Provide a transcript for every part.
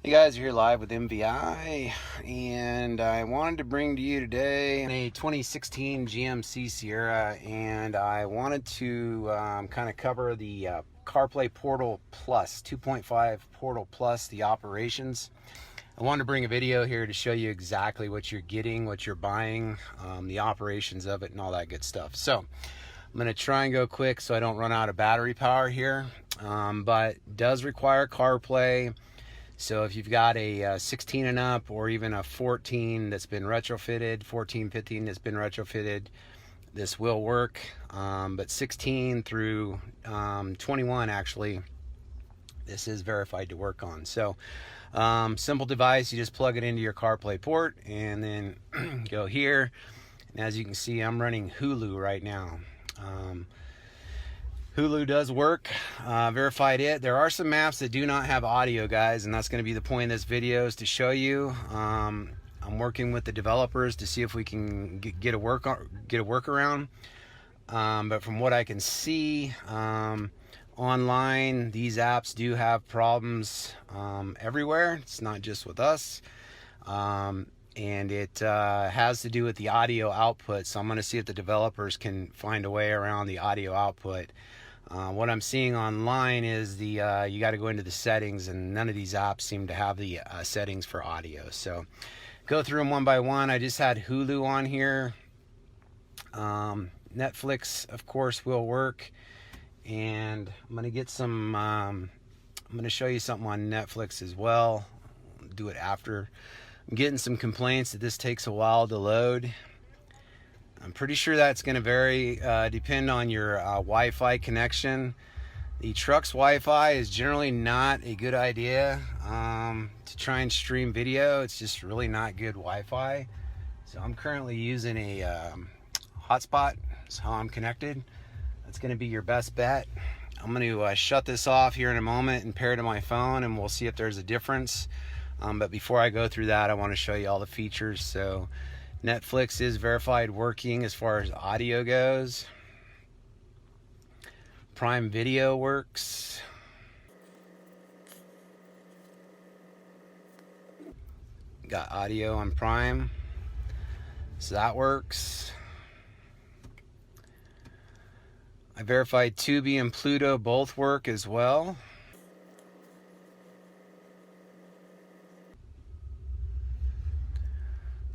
Hey guys, you're here live with MVI, and I wanted to bring to you today a 2016 GMC Sierra, and I wanted to kind of cover the Carplay Portal Plus, 2.5 Portal Plus, the operations. I wanted to bring a video here to show you exactly what you're getting, what you're buying, the operations of it, and all that good stuff. So I'm going to try and go quick so I don't run out of battery power here, but it does require CarPlay. So if you've got a 16 and up, or even a 14 that's been retrofitted, 14, 15 that's been retrofitted, this will work. But 16 through 21, actually, this is verified to work on. So simple device, you just plug it into your CarPlay port and then go here. And as you can see, I'm running Hulu right now. Hulu does work, verified it. There are some maps that do not have audio, guys, and that's going to be the point of this video, is to show you. I'm working with the developers to see if we can get a workaround. But from what I can see online, these apps do have problems everywhere. It's not just with us. And it has to do with the audio output. So I'm going to see if the developers can find a way around the audio output. What I'm seeing online is you got to go into the settings, and none of these apps seem to have the settings for audio. So go through them one by one. I just had Hulu on here. Netflix, of course, will work. And I'm going to get some, I'm going to show you something on Netflix as well. I'll do it after. I'm getting some complaints that this takes a while to load. I'm pretty sure that's going to vary, depend on your Wi-Fi connection. The truck's Wi-Fi is generally not a good idea to try and stream video. It's just really not good Wi-Fi. So I'm currently using a hotspot. That's how I'm connected. That's going to be your best bet. I'm going to shut this off here in a moment and pair it to my phone, and we'll see if there's a difference. But before I go through that, I want to show you all the features. So Netflix is verified working as far as audio goes. Prime Video works. Got audio on Prime, so that works. I verified Tubi and Pluto both work as well.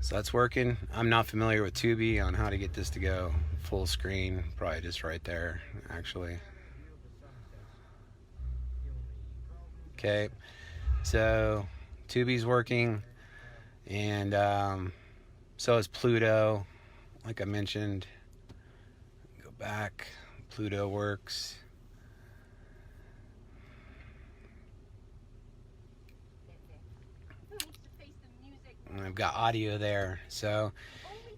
So that's working. I'm not familiar with Tubi on how to get this to go full screen. Probably just right there, actually. Okay, so Tubi's working, and so is Pluto. Like I mentioned, go back. Pluto works. And I've got audio there. So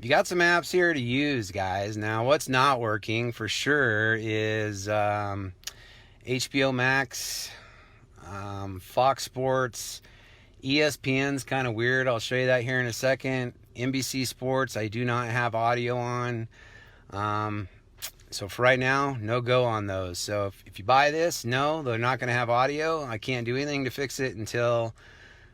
you got some apps here to use, guys. Now what's not working for sure is HBO Max, Fox Sports, ESPN's kind of weird. I'll show you that here in a second. NBC Sports, I do not have audio on. So for right now, no go on those. So if you buy this, no, they're not going to have audio. I can't do anything to fix it until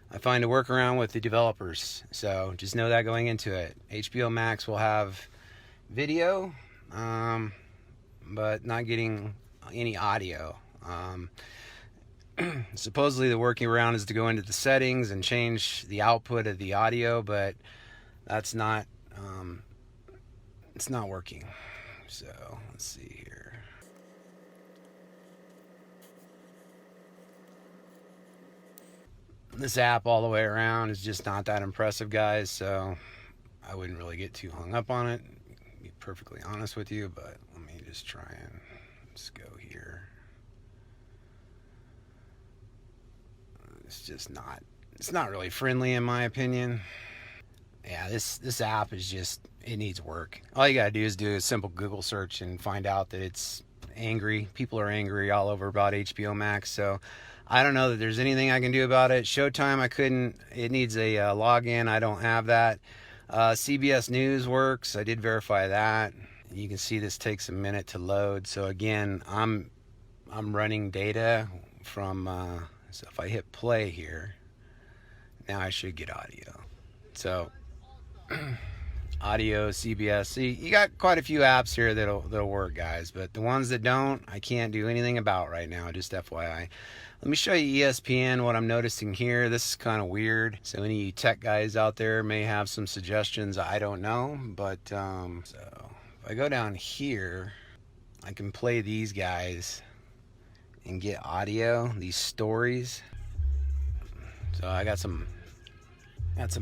I find a workaround with the developers. So just know that going into it. HBO Max will have video, but not getting any audio. Supposedly the working around is to go into the settings and change the output of the audio, but that's not, it's not working. So let's see here. This app all the way around is just not that impressive, guys, so I wouldn't really get too hung up on it, to be perfectly honest with you. But let me just try and let's go here. It's just not, it's not really friendly in my opinion. Yeah, this app is just, it needs work. All you gotta do is do a simple Google search and find out that it's angry. People are angry all over about HBO Max, so I don't know that there's anything I can do about it. Showtime, I couldn't. It needs a login. I don't have that. CBS News works. I did verify that. You can see this takes a minute to load. So again, I'm running data from. So if I hit play here, Now I should get audio. So audio, CBS. See, you got quite a few apps here that'll work, guys, but the ones that don't, I can't do anything about right now, just FYI. Let me show you ESPN, what I'm noticing here. This is kind of weird. So any of you tech guys out there may have some suggestions. I don't know, but so if I go down here, I can play these guys and get audio, these stories. So I got some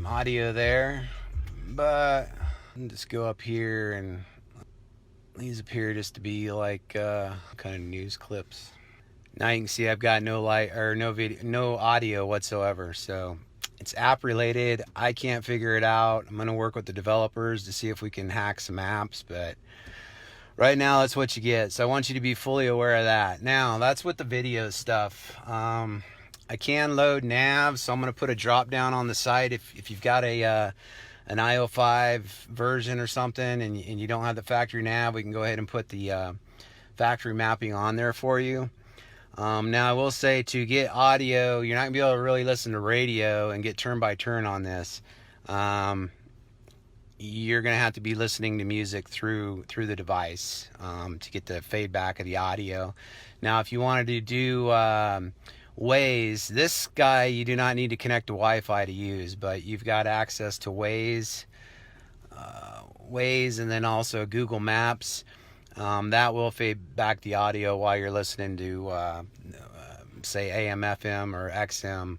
audio there, but I'll just go up here, and these appear just to be like kind of news clips. Now you can see I've got no light or no video, no audio whatsoever. So it's app related. I can't figure it out. I'm gonna work with the developers to see if we can hack some apps, but right now that's what you get. So I want you to be fully aware of that. Now that's with the video stuff. I can load nav, so I'm gonna put a drop down on the site if you've got an IO5 version or something and you don't have the factory nav, we can go ahead and put the factory mapping on there for you. Now I will say, to get audio, you're not gonna be able to really listen to radio and get turn by turn on this. You're gonna have to be listening to music through the device to get the feedback of the audio. Now if you wanted to do Waze, this guy you do not need to connect to Wi-Fi to use, but you've got access to Waze, and then also Google Maps. That will feed back the audio while you're listening to say AM, FM, or XM,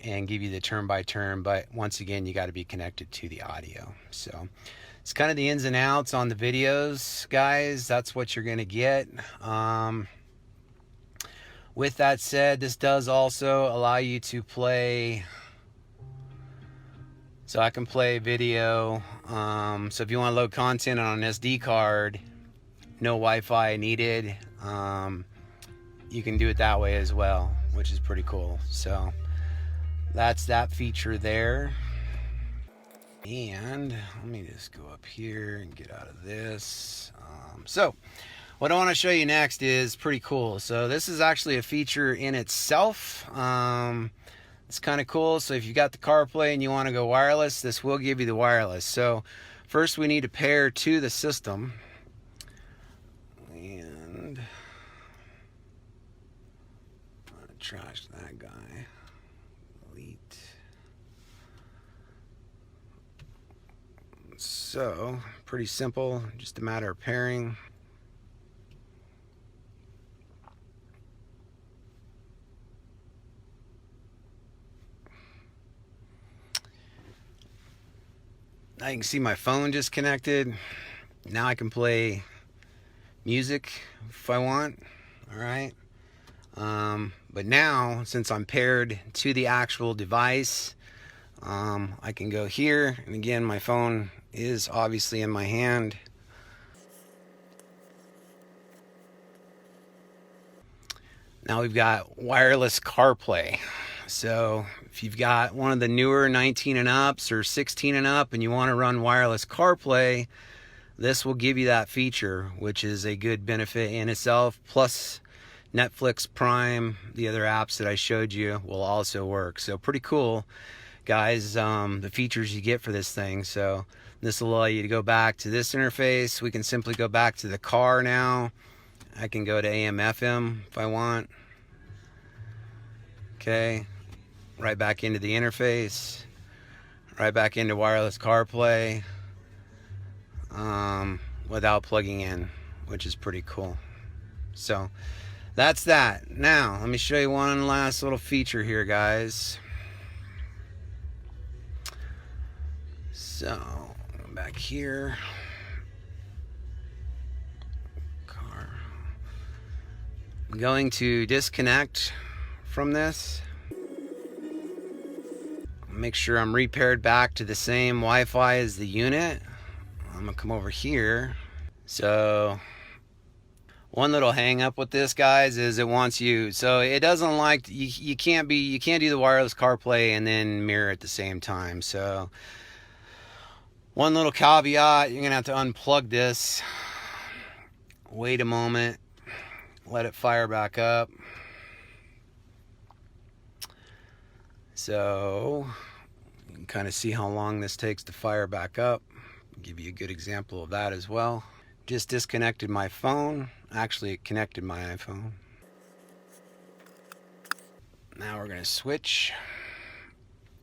and give you the turn by turn. But once again, you got to be connected to the audio. So it's kind of the ins and outs on the videos, guys. That's what you're going to get. With that said, this does also allow you to play. So I can play video. So if you want to load content on an SD card, no Wi-Fi needed. You can do it that way as well, which is pretty cool. So that's that feature there. And let me just go up here and get out of this. So what I want to show you next is pretty cool. So this is actually a feature in itself. It's kind of cool. So if you got the CarPlay and you want to go wireless, this will give you the wireless. So first we need to pair to the system. And I'm gonna trash that guy. Delete. So pretty simple, just a matter of pairing. Now you can see my phone just connected. Now I can play music if I want. All right. But now, since I'm paired to the actual device, I can go here, and again, my phone is obviously in my hand. Now we've got wireless CarPlay. So if you've got one of the newer 19 and ups or 16 and up and you want to run wireless CarPlay, this will give you that feature, which is a good benefit in itself. Plus Netflix, Prime, the other apps that I showed you will also work. So pretty cool, guys, the features you get for this thing. So this will allow you to go back to this interface. We can simply go back to the car now. I can go to AM, FM if I want. Okay, right back into the interface, right back into wireless CarPlay, without plugging in, which is pretty cool. So that's that. Now let me show you one last little feature here, guys. So go back here. Car. I'm going to disconnect from this. Make sure I'm repaired back to the same Wi-Fi as the unit. I'm gonna come over here. So one little hang up with this, guys, is it wants you, so it doesn't like, you can't do the wireless CarPlay and then mirror at the same time. So one little caveat, you're gonna have to unplug this, wait a moment, let it fire back up. So kind of see how long this takes to fire back up. I'll give you a good example of that as well. Just disconnected my phone. Actually, it connected my iPhone. Now we're going to switch.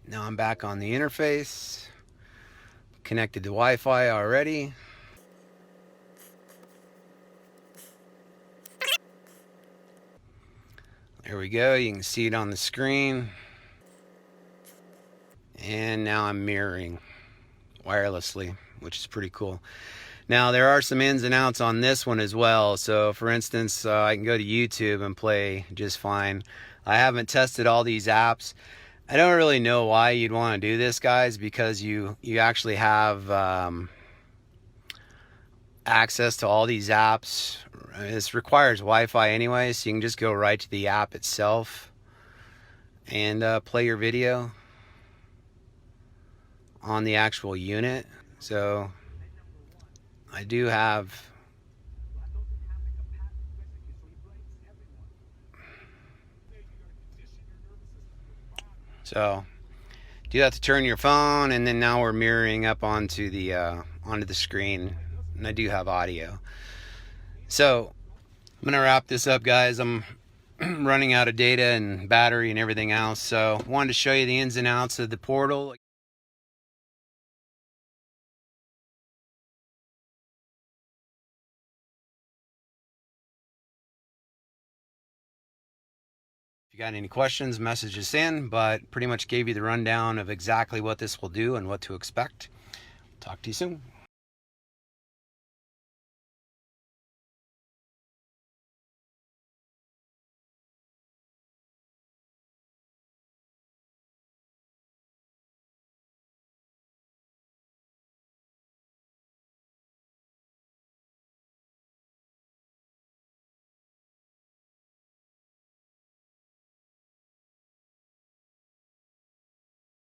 Now I'm back on the interface. Connected to Wi-Fi already. There we go. You can see it on the screen. And now I'm mirroring wirelessly, which is pretty cool. Now there are some ins and outs on this one as well. So for instance, I can go to YouTube and play just fine. I haven't tested all these apps. I don't really know why you'd want to do this, guys, because you actually have access to all these apps. This requires Wi-Fi anyway, so you can just go right to the app itself and play your video on the actual unit. So I do have do have to turn your phone, and then now we're mirroring up onto the screen, and I do have audio. So I'm gonna wrap this up, guys. I'm running out of data and battery and everything else, so I wanted to show you the ins and outs of the portal. If you got any questions, message us in, but pretty much gave you the rundown of exactly what this will do and what to expect. Talk to you soon.